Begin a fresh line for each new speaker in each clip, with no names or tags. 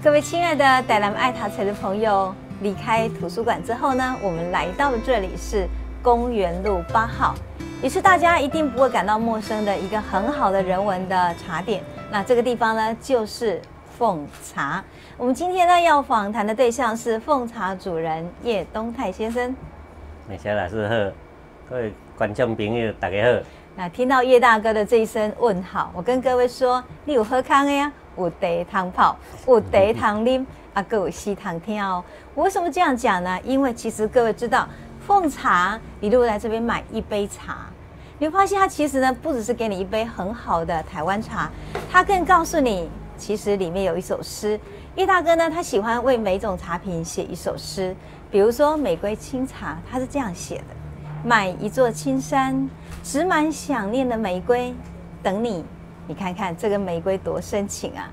各位亲爱的台南爱读册的朋友，离开图书馆之后呢，我们来到了这里是公园路8号，也是大家一定不会感到陌生的一个很好的人文的茶点。那这个地方呢，就是奉茶。我们今天呢要访谈的对象是奉茶主人叶东泰先生。
小老师好，各位观众朋友大家好。
那听到叶大哥的这一声问好，我跟各位说，你有喝康的呀？有茶通泡，有茶通啉，还有戏通听哦。我为什么这样讲呢？因为其实各位知道，奉茶，你如果来这边买一杯茶，你会发现它其实呢，不只是给你一杯很好的台湾茶，它更告诉你，其实里面有一首诗。叶大哥呢，他喜欢为每种茶品写一首诗，比如说玫瑰清茶，他是这样写的：买一座青山，植满想念的玫瑰，等你。你看看这个玫瑰多深情啊！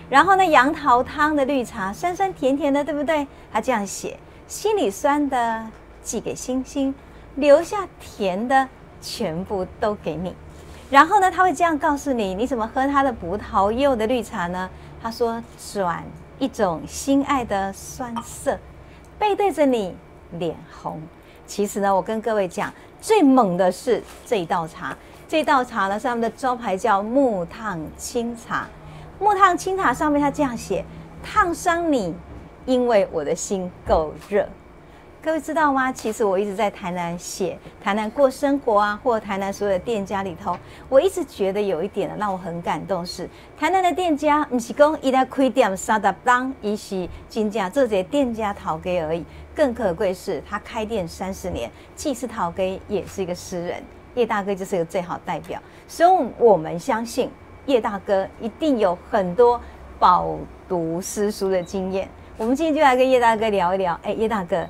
然后呢，杨桃汤的绿茶，酸酸甜甜的，对不对？他这样写：心里酸的寄给星星，留下甜的全部都给你。然后呢，他会这样告诉你，你怎么喝他的葡萄柚的绿茶呢？他说：转一种心爱的酸涩，背对着你脸红。其实呢，我跟各位讲，最猛的是这一道茶。这道茶呢，上面的招牌叫木烫清茶。木烫清茶上面它这样写：烫伤你，因为我的心够热。各位知道吗？其实我一直在台南写台南过生活啊，或台南所有的店家里头，我一直觉得有一点让我很感动是，台南的店家不是讲伊来开店30档，伊是真正做这店家头家而已。更可贵是他开店30年，既是头家，也是一个诗人。叶大哥就是一个最好代表，所以我们相信叶大哥一定有很多饱读诗书的经验。我们今天就来跟叶大哥聊一聊。叶大哥，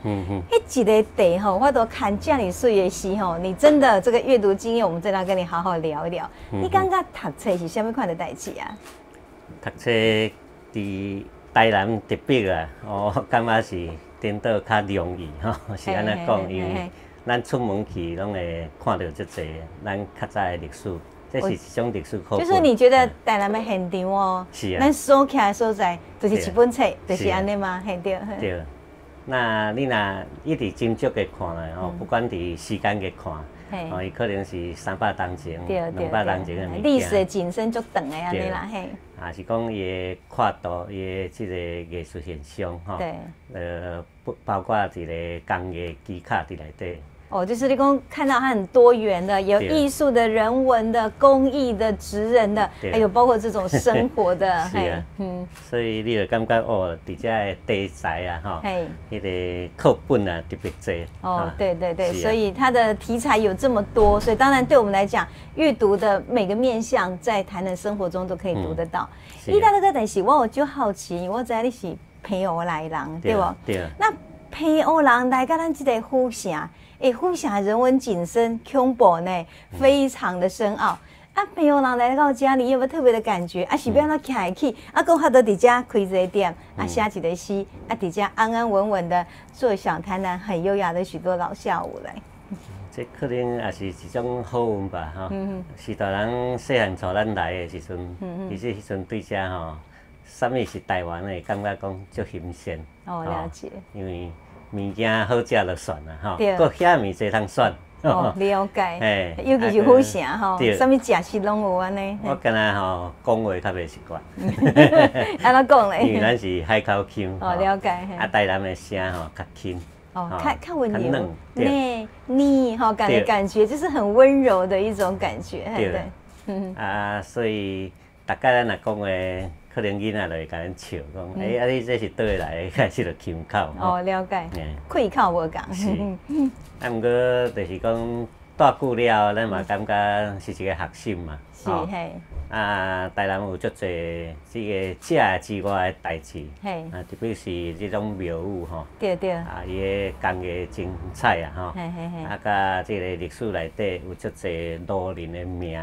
一个地吼，我都看这么水的诗吼，你真的这个阅读经验，我们真的要跟你好好聊一聊。你感觉读册是什么款的代志啊？
读册伫台南特别啊，感觉是颠倒较容易吼，是安尼讲，因为咱出门去拢会看到这侪咱较早的历史，这是一种历史课本。
就是你觉得台南的现场哦，
是啊，
咱所起来所在，就是一本册，就是安尼吗？嘿对。
对。那你若一直斟酌的看咧，不管伫时间的看，伊可能是300年前、200年前的物件。
历史的景深足长的安尼啦，嘿。
啊，是讲伊的跨度，伊的这个艺术现象，
对。
包括一个工业技巧伫内底。
就是你讲看到它很多元的，有艺术的、人文的、工艺的、职人的，还有包括这种生活的。
是啊，所以你就感觉伫遮的题材啊，迄个课本啊特别多。
对对对，所以它的题材有这么多，所以当然对我们来讲，阅读的每个面向，在台南生活中都可以读得到。你到那个但是我就好奇，我知道你是澎湖来人，对不？
对。
那澎湖人来到咱这个府城。府城人文景深恐怖呢，非常的深奥。澎湖人来到家里有没有特别的感觉？是要怎徛起？讲他都伫遮开一个店，写一个诗，伫遮安安稳稳的坐享台南很优雅的许多老下午来。
这可能也是一种好运吧，是大人细汉带咱来的时阵，其实迄阵对遮什么是台湾的，感觉讲足新鲜。
了解。
因为物件好食就算啦，搁遐物事通选。
了解。尤其是府城什么食食拢有安尼。
我敢若讲话较袂习惯。
安怎讲咧？
因为咱是海口腔。
了解。
台南的声较轻。
看温柔。你感觉就是很温柔的一种感觉。
对。所以大概咱若讲话。可能囡仔就会甲咱笑，讲你这是倒位来的，开始就轻口。
了解。开口无共。
是。毋过就是讲住久了，咱嘛感觉是一个学习嘛。
是嘿。
台南有足侪这个食之外的代志。嘿。特别是这种庙宇
对对。
伊的工艺真彩啊，甲这个历史内底有足侪路人的名，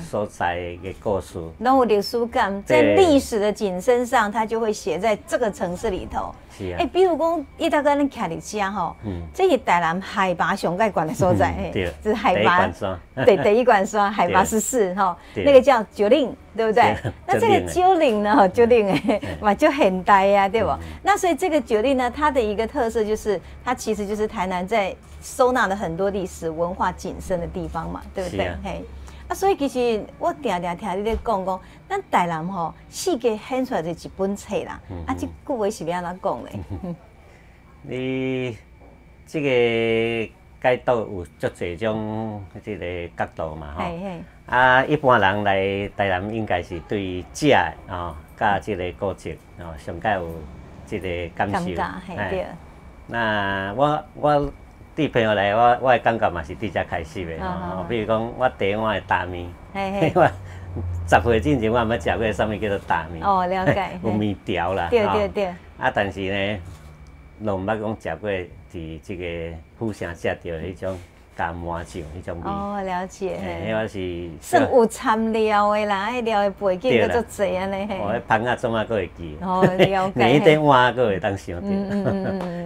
所在嘅故事，
拢有历史感，在历史的景深上，它就会写在这个城市里头。
是啊，
比如讲，伊大哥恁徛伫遮吼，这是台南海拔上盖高的所在，
对，
这是海拔，
对，
第一关山海拔14哈，那个叫九岭，对不对？那这个九岭呢，九岭哎，嘛就很大呀，对不？那所以这个九岭呢，它的一个特色就是，它其实就是台南在收纳了很多历史文化景深的地方嘛，对不对？嘿。啊，所以其实我常常听你咧讲，咱台南吼世界显出来就一本册啦。啊，这句话是要安怎讲咧？
你这个解读有足侪种这个角度嘛吼。啊，一般人来台南应该是对食哦，甲这个古迹哦，上较有这个感受。
对。
那我对朋友来，我的感觉嘛是伫遮开始的吼。比如讲，我第一碗的大面，我10岁之前我毋捌食过什么叫做大面。
哦，了解。
有面条啦。
对。
啊，但是呢，拢毋捌讲食过伫这个府城食到迄种加麻酱迄种面。
哦，了解。
迄我是
算有掺料的啦，迄料的背景叫做济安尼。
哦，迄芳啊总啊佫会记。
哦，了解。
连迄碗佫会当想到。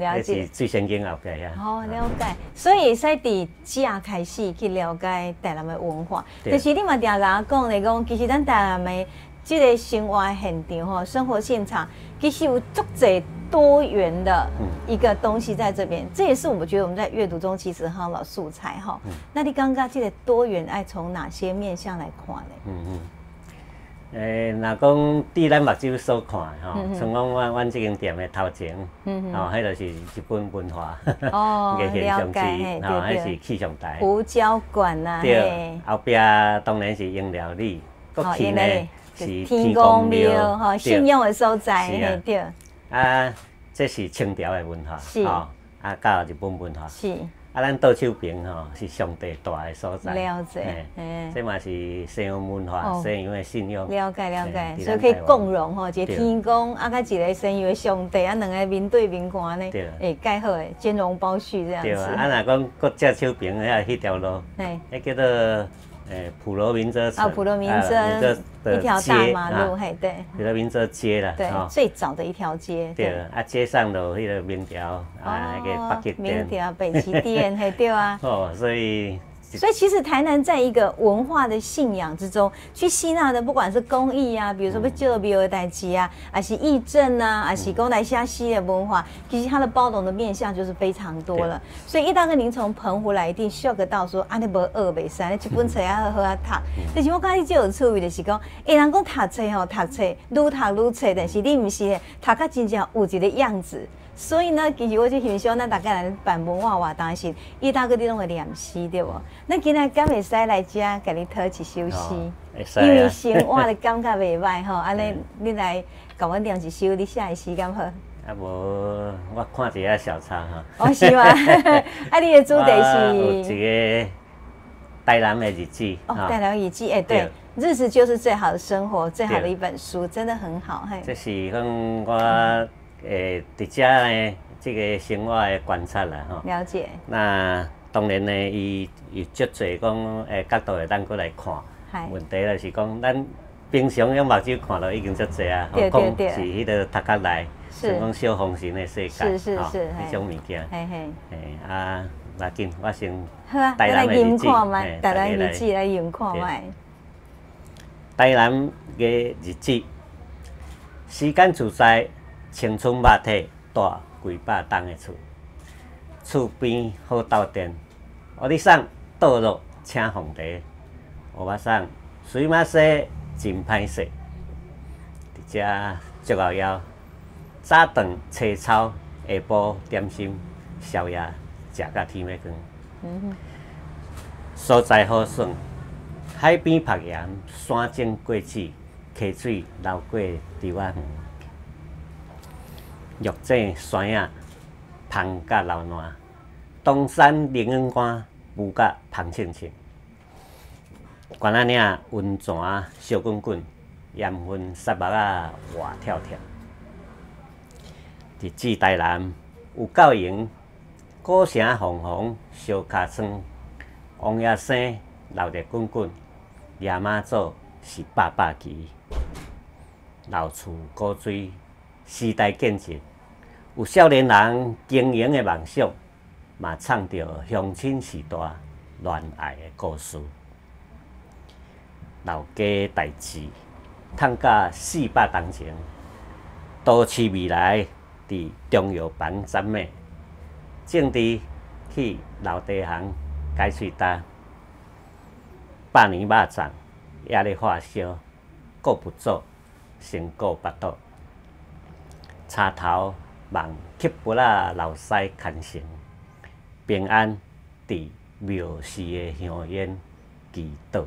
了解。
是最先进后壁呀。
哦，了解。所以使伫遮开始去了解台南的文化。就是你嘛常常讲咧，讲其实咱台南的这个生活现场吼，生活现场其实有足侪多元的一个东西在这边。这也是我觉得我们在阅读中其实很好的素材哈。那你刚刚这个多元爱从哪些面向来看呢？
若讲伫咱目睭所看吼，像讲阮这间店的头前，迄就是日本文化
哦，
现象之
一，
迄是气象台。
胡椒馆呐，
对，后壁当然是英寮里，国旗呢是
天公庙，吼，信仰的所在，对。
啊，这是清朝的文化，
是，
啊，甲日本文化，
是。
啊，咱倒手边吼是上帝大的所在，
了解，
这嘛是西洋文化、西洋的信仰，
了解，所以可以共融吼，一个天公啊，甲一个西洋的上帝啊，两个面对面看呢，会介好诶，兼容包蓄这样子。
对啊，若讲国只手边迄条路，迄叫做普罗民遮城，
普罗民遮一条大马路，对，
普罗民遮街啦，
对，最早的一条街。
对，啊，街上有迄个明条啊，那个北极
明条、北极店，对啊。
哦，所以
其实台南在一个文化的信仰之中，去吸纳的不管是公益啊，比如说要救庙的代志啊，还是义政啊，还是讲来下西的文化，其实它的包容的面向就是非常多了。所以一大哥，您从澎湖来一定 shock 到说啊，你无学袂使，你这本册要好好啊读。但是我感觉最有趣味的是讲，人讲读册吼，读册愈读愈册，但是你唔是读到真正有一个样子。所以呢，其实我就很希望咱大家来办文化活动时，伊大哥你拢会练习对无？咱今仔敢会使来遮，甲你讨一首诗，因为生活的感觉袂歹吼，安尼你来甲阮练一首你写的诗敢好？
啊无，我看一下小抄哈。
哦，是吗？啊，你的主题是？
有一个台南的日记。
哦，台南日记，对，日子就是最好的生活，最好的一本书，真的很好。
这是讲我。伫遮呢，这个生活的观察啦，吼。
了解。那
当然呢，伊有足侪讲角度会当过来看。问题就是讲，咱平常用目睭看到已经足侪啊，讲是迄个读角来，像讲小风神的世界，
是，
迄种物件。啊，来紧，我先
台南的日记，台南日记来用看卖。
台南的日记，时间自在。青春肉体，住几百栋的厝，厝边好斗阵，我你送倒落请皇帝，我送水马洗真歹势，伫遮足后枵，早顿青草，下晡点心，宵夜食到天要光。所在好耍，海边曝盐，山景过水，溪水流过稻仔园。玉井山影，芳甲流烂；东山灵恩关，雾甲芳清清。关仔岭温泉烧滚滚，盐分沙目仔活跳跳。日子台南有够闲，鼓声轰轰，烧脚床，王爷生流热滚滚，爷妈祖是800期，老厝古水时代建设，有少年人经营的梦想，嘛唱着乡亲时代恋爱的故事。老家代志，探甲400年前，都市未来伫中药房展卖，政治去老地行解水单。百年肉粽也咧发烧，顾不做，先顾腹肚。茶头望乞佛仔老师牵绳，平安伫庙寺的香烟祈祷。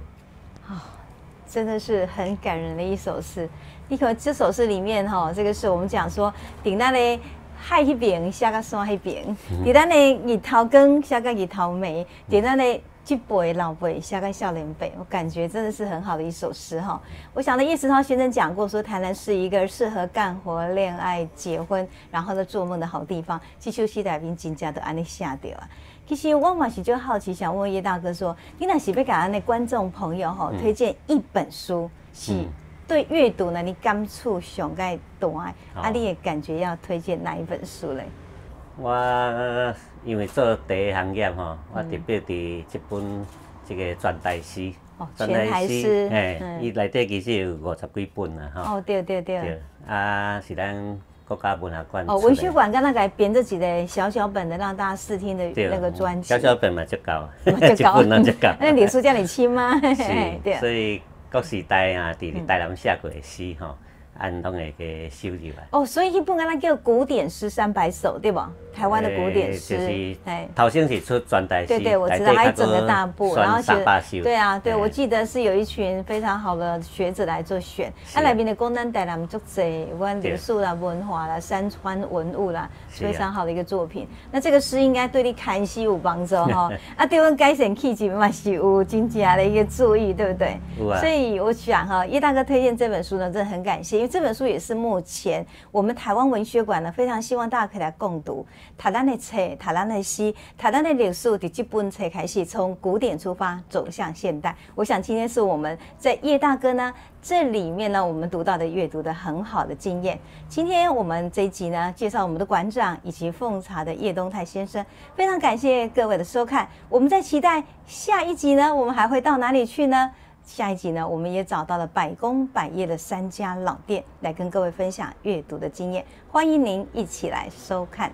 真的是很感人的一首诗。你看这首诗里面这个是我们讲说，顶咱的海迄边写到山迄边，伫咱的日头光写到日头暝，伫咱的这辈老辈写到少年辈，我感觉真的是很好的一首诗哈。我想呢，叶石涛先生讲过说，台南是一个适合干活、恋爱、结婚，然后呢做梦的好地方。这首诗内面真正都安尼写到啊。其实我嘛是就好奇，想问叶大哥说，你若是要给咱的观众朋友推荐一本书，是对阅读呢你感触上介大的，你也感觉要推荐哪一本书嘞？
我因为做第一行业我特别伫这本这个全台诗，
全台诗，
伊内底其实有50几本啦
对，
是咱国家文学馆
文学馆刚才给编这几个小本的，让大家试听的那个专辑，
小本嘛就够，
一
本就够。
那脸书叫你亲吗？
是，所以各时代啊，伫台南写过的诗按拢会给收入来。
所以迄本咱叫古典诗300首，对不？台湾的古典诗，
就是头先是出全台诗，
对，我知道，还整个大部，然后对啊，对，我记得是有一群非常好的学者来做选，内面的讲咱台南足济，有关历史啦、文化啦、山川文物啦，非常好的一个作品。那这个诗应该对你看诗有帮助对阮改善气质嘛是有真正的一个注意，对不对？所以我想叶大哥推荐这本书呢，真的很感谢，因为这本书也是目前我们台湾文学馆呢非常希望大家可以来共读。台湾的册，台湾的诗，台湾的历史，伫这本册开始从古典出发走向现代。我想今天是我们在叶大哥呢这里面呢，我们读到的阅读的很好的经验。今天我们这一集呢，介绍我们的馆长以及奉茶的叶东泰先生，非常感谢各位的收看。我们在期待下一集呢，我们还会到哪里去呢？下一集呢，我们也找到了百工百业的3家老店，来跟各位分享阅读的经验。欢迎您一起来收看。